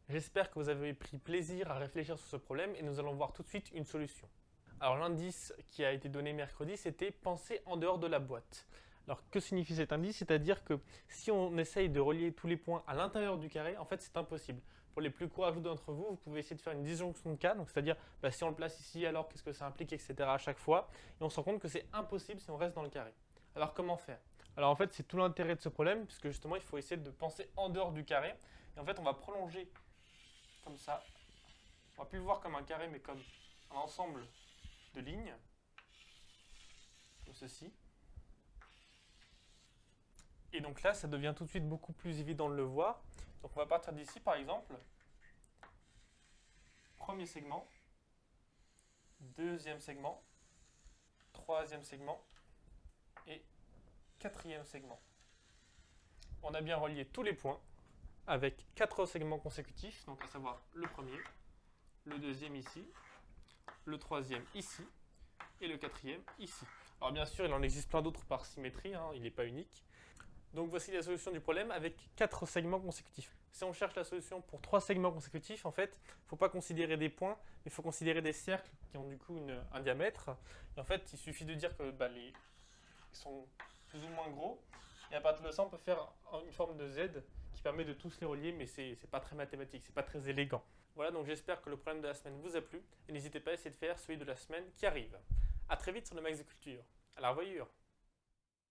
J'espère que vous avez pris plaisir à réfléchir sur ce problème et nous allons voir tout de suite une solution. Alors l'indice qui a été donné mercredi, c'était penser en dehors de la boîte. Alors que signifie cet indice? C'est-à-dire que si on essaye de relier tous les points à l'intérieur du carré, en fait c'est impossible. Pour les plus courageux d'entre vous, vous pouvez essayer de faire une disjonction de cas, donc c'est-à-dire si on le place ici, alors qu'est-ce que ça implique, etc. à chaque fois, et on se rend compte que c'est impossible si on reste dans le carré. Alors comment faire? Alors en fait c'est tout l'intérêt de ce problème, puisque justement il faut essayer de penser en dehors du carré, et en fait on va prolonger comme ça. On va plus le voir comme un carré, mais comme un ensemble de lignes, comme ceci. Et donc là, ça devient tout de suite beaucoup plus évident de le voir. Donc on va partir d'ici, par exemple. Premier segment, deuxième segment, troisième segment et quatrième segment. On a bien relié tous les points avec 4 segments consécutifs, donc à savoir le premier, le deuxième ici, le troisième ici et le quatrième ici. Alors bien sûr, il en existe plein d'autres par symétrie, il n'est pas unique. Donc voici la solution du problème avec 4 segments consécutifs. Si on cherche la solution pour 3 segments consécutifs, en fait, il ne faut pas considérer des points, mais il faut considérer des cercles qui ont du coup un diamètre. Et en fait, il suffit de dire que ils sont plus ou moins gros. Et à partir de ça, on peut faire une forme de Z qui permet de tous les relier, mais c'est pas très mathématique, c'est pas très élégant. Voilà, donc j'espère que le problème de la semaine vous a plu. Et n'hésitez pas à essayer de faire celui de la semaine qui arrive. A très vite sur le Max de Culture. À la revoyure.